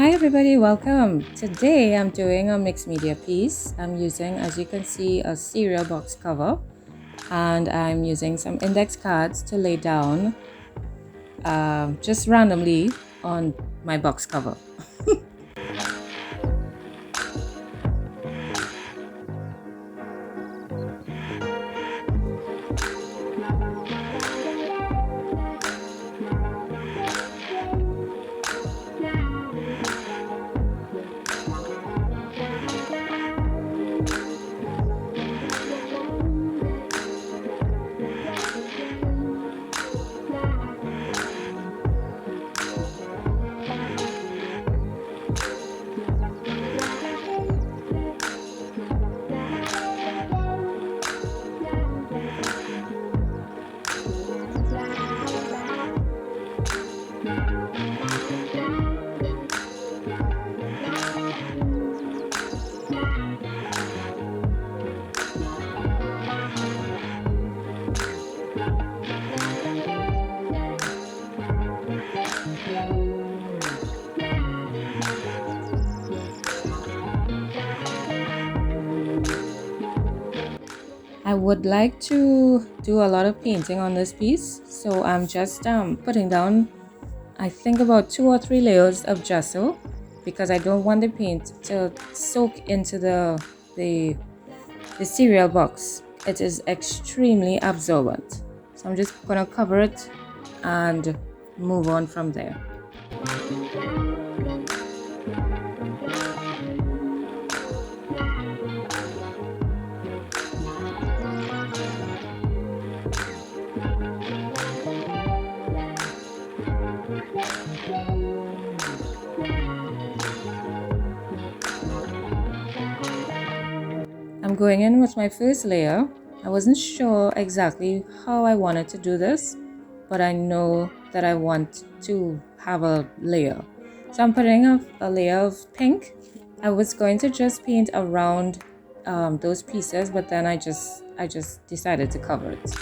Hi everybody, welcome. Today I'm doing a mixed media piece. I'm using, as you can see, a cereal box cover, and I'm using some index cards to lay down just randomly on my box cover. I would like to do a lot of painting on this piece, so I'm just putting down, I think, about 2 or 3 layers of gesso because I don't want the paint to soak into the cereal box. It is extremely absorbent, so I'm just gonna cover it and move on from there. I'm going in with my first layer. I wasn't sure exactly how I wanted to do this, but I know that I want to have a layer. So I'm putting a layer of pink. I was going to just paint around those pieces, but then I just decided to cover it.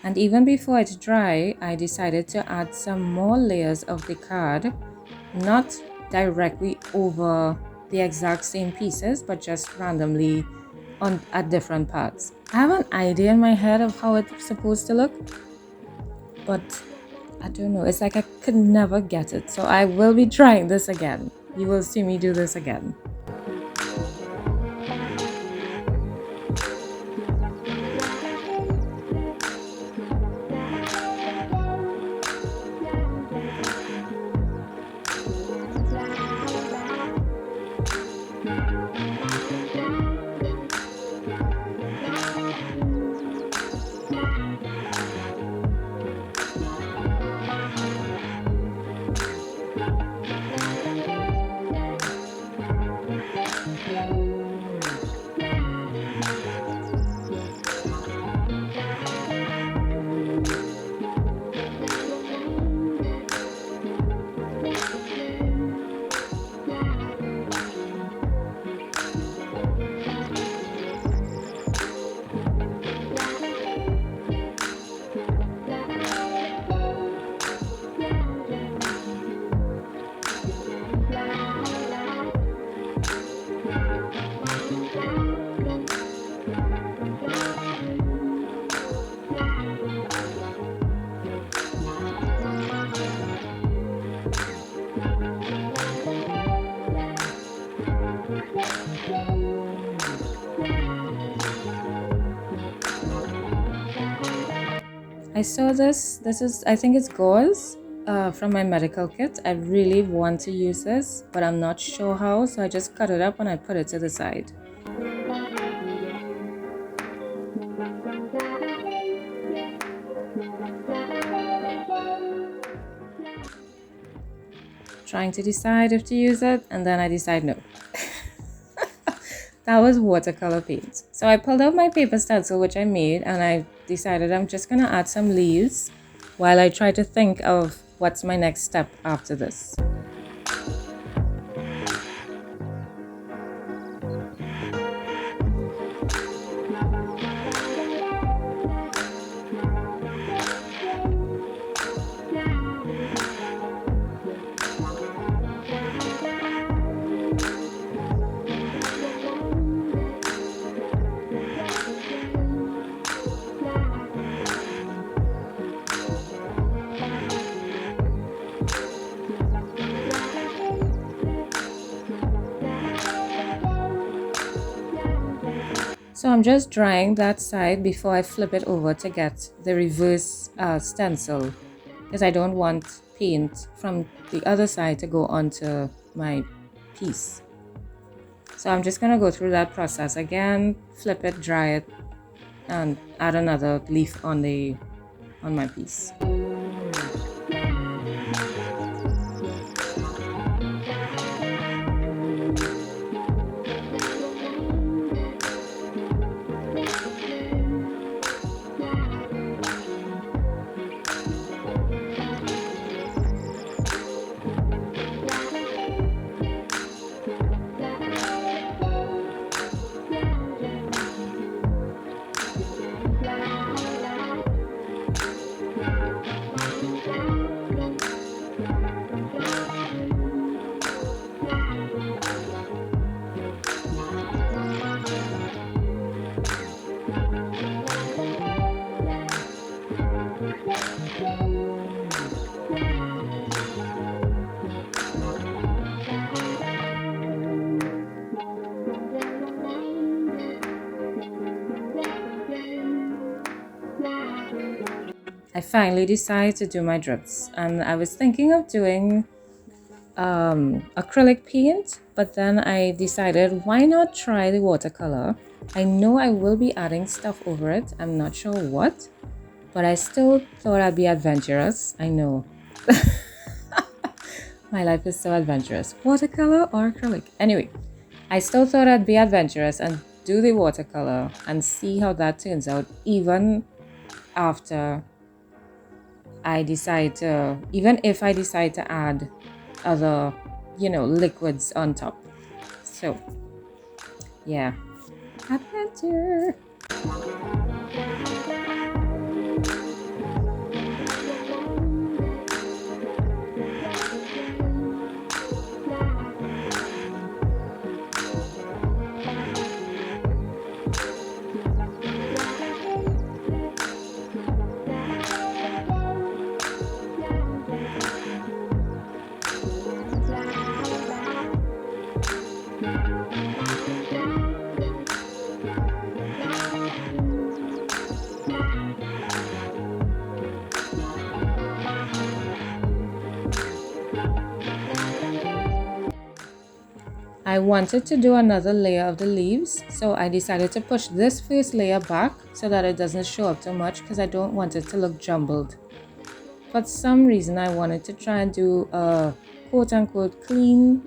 And even before it dry, I decided to add some more layers of the card, not directly over the exact same pieces, but just randomly at different parts. I have an idea in my head of how it's supposed to look, but I don't know. It's like I could never get it. So I will be trying this again. You will see me do this again. I saw this is, I think it's gauze from my medical kit. I really want to use this, but I'm not sure how, so I just cut it up and I put it to the side. Trying to decide if to use it, and then I decide no. That was watercolor paint. So I pulled out my paper stencil, which I made, and I decided I'm just gonna add some leaves while I try to think of what's my next step after this. So I'm just drying that side before I flip it over to get the reverse stencil, because I don't want paint from the other side to go onto my piece. So I'm just gonna go through that process again, flip it, dry it, and add another leaf on my piece. I finally decided to do my drips, and I was thinking of doing acrylic paint, but then I decided why not try the watercolor. I know I will be adding stuff over it, I'm not sure what, but I still thought I'd be adventurous. I know. My life is so adventurous. Watercolor or acrylic? Anyway, I still thought I'd be adventurous and do the watercolor and see how that turns out, even after even if I decide to add other, liquids on top. So, yeah, adventure. I wanted to do another layer of the leaves, so I decided to push this first layer back so that it doesn't show up too much, because I don't want it to look jumbled. For some reason, I wanted to try and do a quote-unquote clean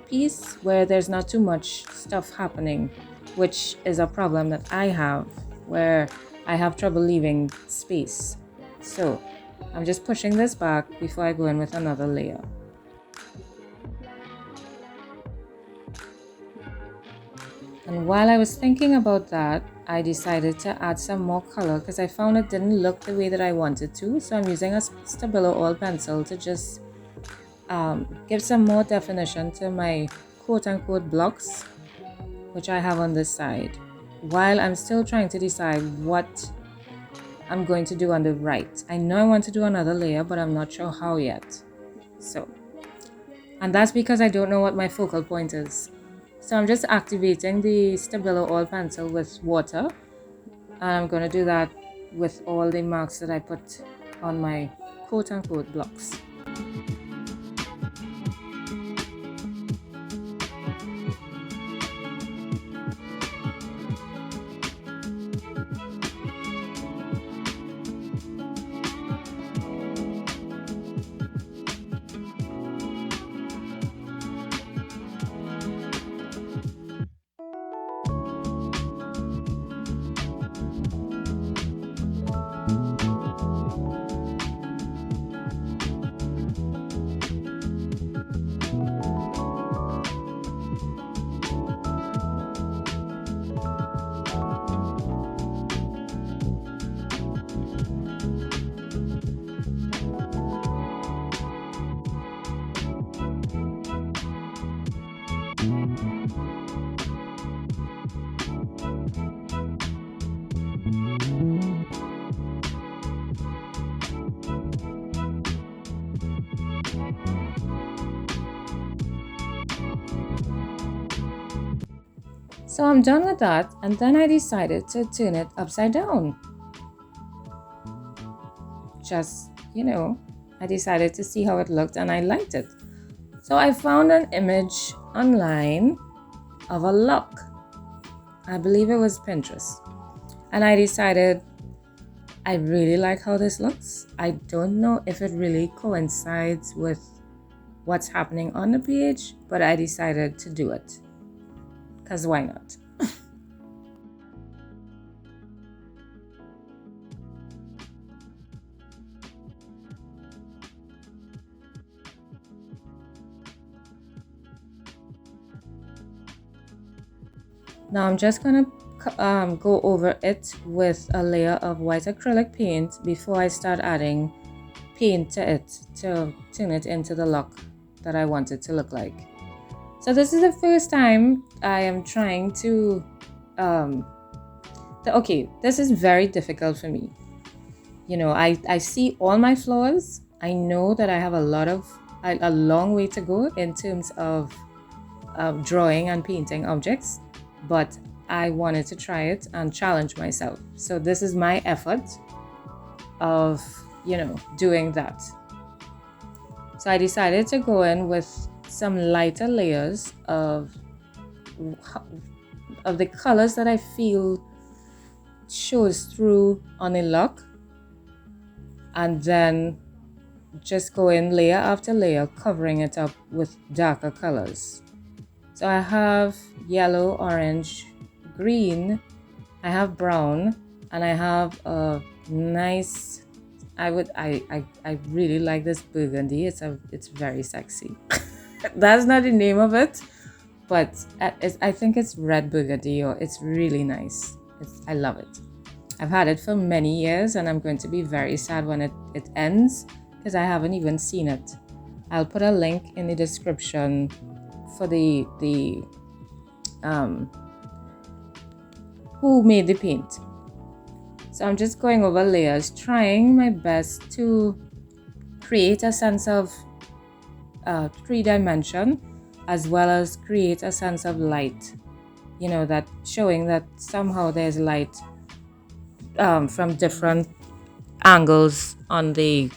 piece where there's not too much stuff happening, which is a problem that I have, where I have trouble leaving space. So I'm just pushing this back before I go in with another layer. And while I was thinking about that, I decided to add some more color because I found it didn't look the way that I wanted to. So I'm using a Stabilo All pencil to just give some more definition to my quote-unquote blocks, which I have on this side, while I'm still trying to decide what I'm going to do on the right. I know I want to do another layer, but I'm not sure how yet. And that's because I don't know what my focal point is. So I'm just activating the Stabilo All pencil with water, and I'm going to do that with all the marks that I put on my quote-unquote blocks. So I'm done with that, and then I decided to turn it upside down. Just, I decided to see how it looked and I liked it. So I found an image online of a lock. I believe it was Pinterest. And I decided I really like how this looks. I don't know if it really coincides with what's happening on the page, but I decided to do it. Because why not? Now I'm just gonna go over it with a layer of white acrylic paint before I start adding paint to it to turn it into the look that I want it to look like. So this is the first time I am trying to, okay, this is very difficult for me. I see all my flaws. I know that I have a long way to go in terms of drawing and painting objects, but I wanted to try it and challenge myself. So this is my effort of, doing that. So I decided to go in with some lighter layers of the colors that I feel shows through on a lock, and then just go in layer after layer, covering it up with darker colors. So I have yellow, orange, green, I have brown, and I have a nice, I really like this burgundy. It's very sexy. That's not the name of it, but I think it's red burgundy, or it's really nice. I love it. I've had it for many years, and I'm going to be very sad when it ends, because I haven't even seen it. I'll put a link in the description for the who made the paint. So I'm just going over layers, trying my best to create a sense of 3-dimension, as well as create a sense of light, that showing that somehow there's light from different angles on the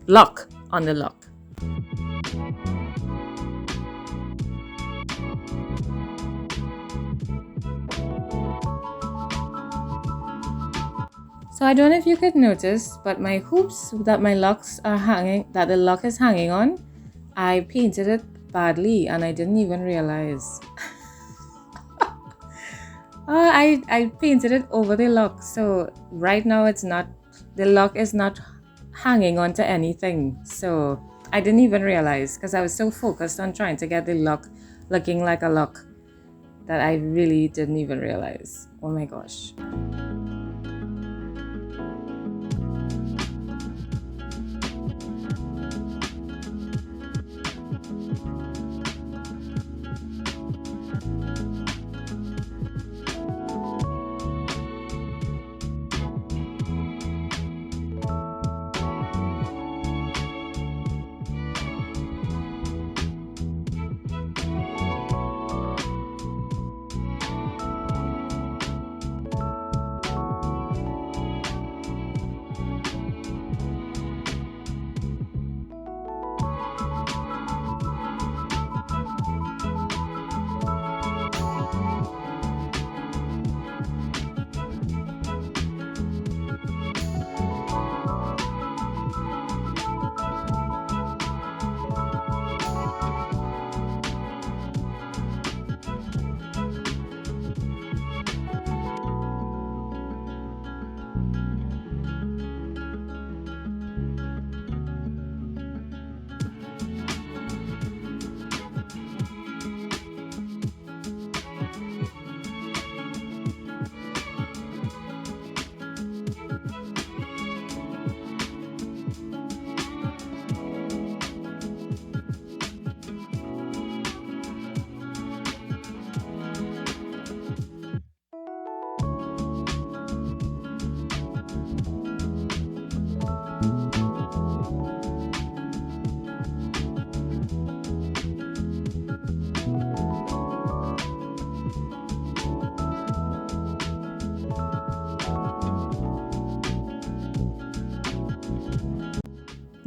lock on the lock. So I don't know if you could notice, but my hoops that the lock is hanging on, I painted it badly and I didn't even realize. I painted it over the lock, so right now the lock is not hanging onto anything. So I didn't even realize, because I was so focused on trying to get the lock looking like a lock, that I really didn't even realize. Oh my gosh.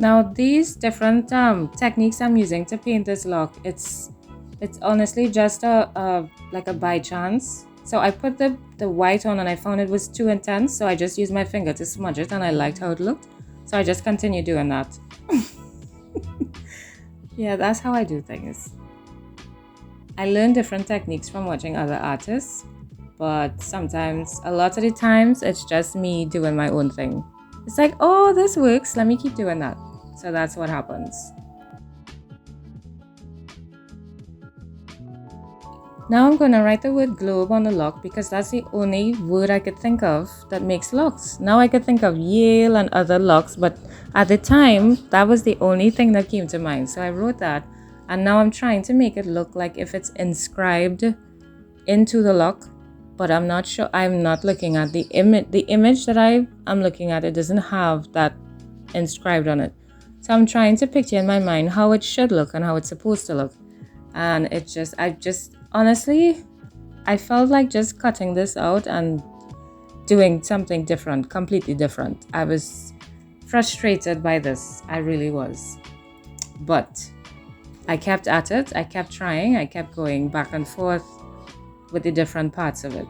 Now these different techniques I'm using to paint this lock, it's honestly just a like a by chance. So I put the white on and I found it was too intense, so I just used my finger to smudge it and I liked how it looked. So I just continue doing that. Yeah, that's how I do things. I learn different techniques from watching other artists, but sometimes, a lot of the times, it's just me doing my own thing. It's like, oh, this works, let me keep doing that. So that's what happens. Now I'm going to write the word globe on the lock because that's the only word I could think of that makes locks. Now I could think of Yale and other locks, but at the time, that was the only thing that came to mind. So I wrote that, and now I'm trying to make it look like if it's inscribed into the lock, but I'm not sure. I'm not looking at the image. The image that I'm looking at, it doesn't have that inscribed on it. So I'm trying to picture in my mind how it should look and how it's supposed to look. And honestly, I felt like just cutting this out and doing something different, completely different. I was frustrated by this. I really was. But I kept at it. I kept trying. I kept going back and forth with the different parts of it.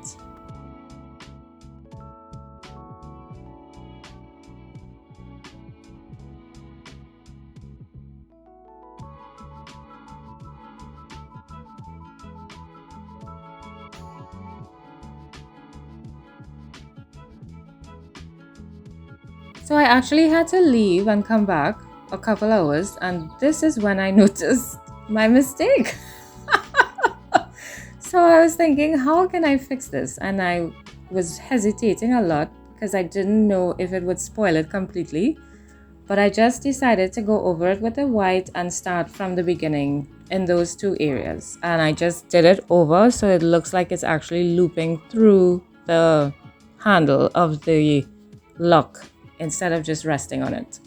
So I actually had to leave and come back a couple hours, and this is when I noticed my mistake. So I was thinking, how can I fix this? And I was hesitating a lot because I didn't know if it would spoil it completely. But I just decided to go over it with the white and start from the beginning in those two areas. And I just did it over so it looks like it's actually looping through the handle of the lock instead of just resting on it.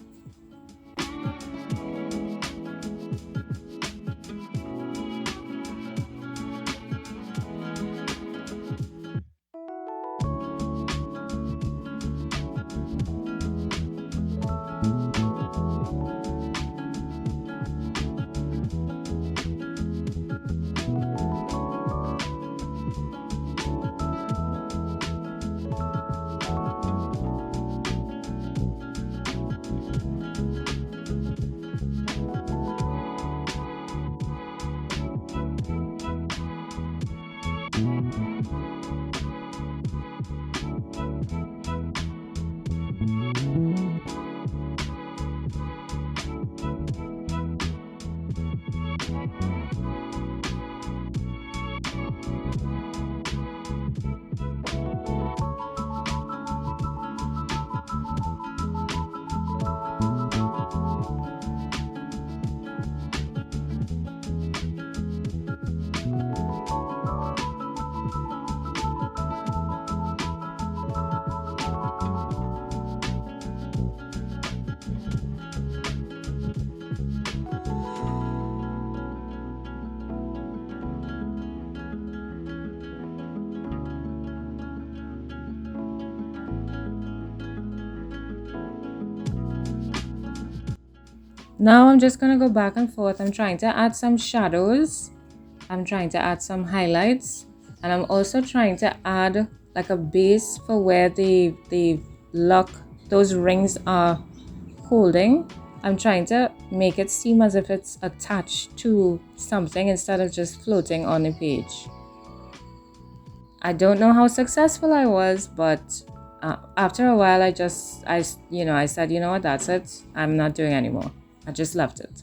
Now I'm just going to go back and forth. I'm trying to add some shadows. I'm trying to add some highlights. And I'm also trying to add like a base for where the lock, those rings are holding. I'm trying to make it seem as if it's attached to something instead of just floating on the page. I don't know how successful I was, but after a while I said, you know what, that's it. I'm not doing anymore. I just left it.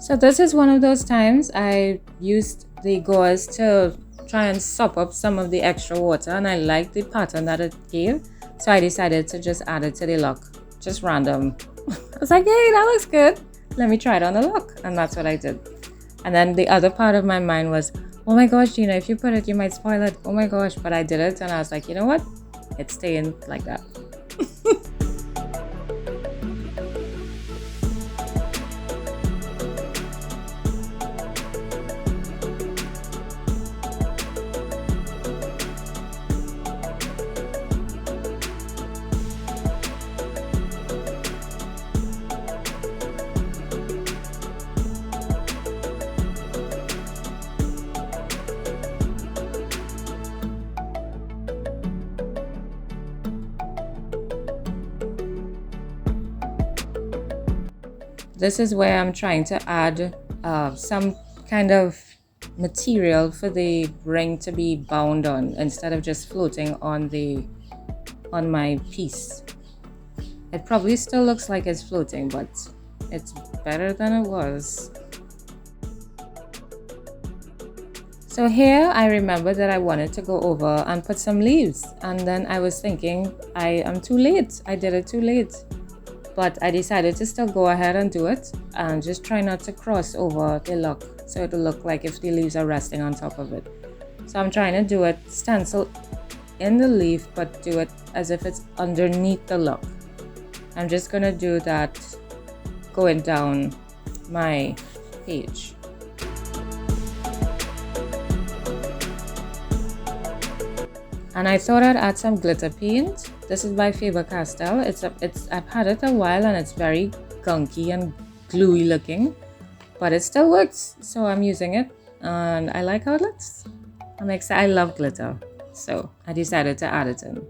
So this is one of those times I used the gauze to try and sop up some of the extra water, and I liked the pattern that it gave, so I decided to just add it to the look, just random. I was like, hey, that looks good, let me try it on the look, and that's what I did. And then the other part of my mind was, oh my gosh, Gina, if you put it, you might spoil it, oh my gosh, but I did it, and I was like, you know what, it's staying like that. This is where I'm trying to add some kind of material for the ring to be bound on instead of just floating on my piece. It probably still looks like it's floating, but it's better than it was. So here I remember that I wanted to go over and put some leaves, and then I was thinking I am too late. I did it too late. But I decided to still go ahead and do it and just try not to cross over the look, so it'll look like if the leaves are resting on top of it. So I'm trying to do it stencil in the leaf, but do it as if it's underneath the look. I'm just gonna do that going down my page. And I thought I'd add some glitter paint. This is by Faber-Castell. I've had it a while and it's very gunky and gluey looking, but it still works. So I'm using it and I like how it looks. I'm excited. I love glitter, so I decided to add it in.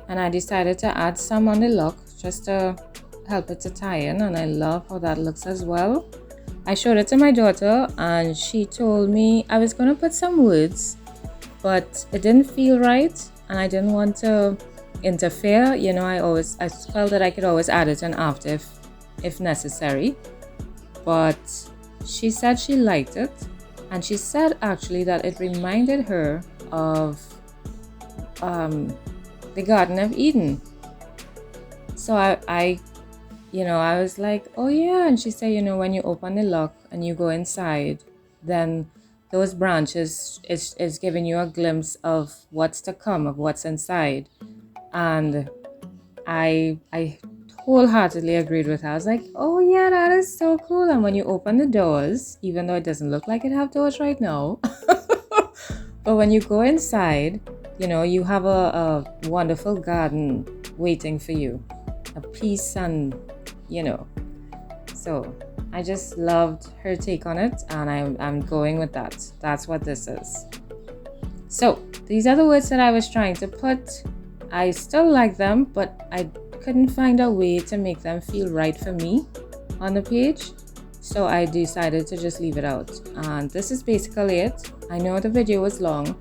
And I decided to add some on the look just to help it to tie in, and I love how that looks as well. I showed it to my daughter and she told me I was going to put some words, but it didn't feel right and I didn't want to interfere. You know, I felt that I could always add it in after if necessary, but she said she liked it, and she said actually that it reminded her of the Garden of Eden. So I was like, oh yeah. And she said, you know, when you open the lock and you go inside, then those branches is giving you a glimpse of what's to come, of what's inside. And I wholeheartedly agreed with her. I was like, oh yeah, that is so cool. And when you open the doors, even though it doesn't look like it have doors right now, but when you go inside, you know, you have a wonderful garden waiting for you. a piece, and you know, so I just loved her take on it, and I'm going with that. That's what this is. So these are the words that I was trying to put. I still like them, but I couldn't find a way to make them feel right for me on the page, so I decided to just leave it out. And this is basically it. I know the video was long.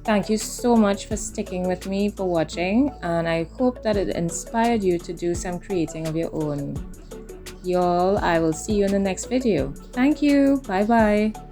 Thank you so much for sticking with me, for watching, and I hope that it inspired you to do some creating of your own. Y'all, I will see you in the next video. Thank you. Bye bye.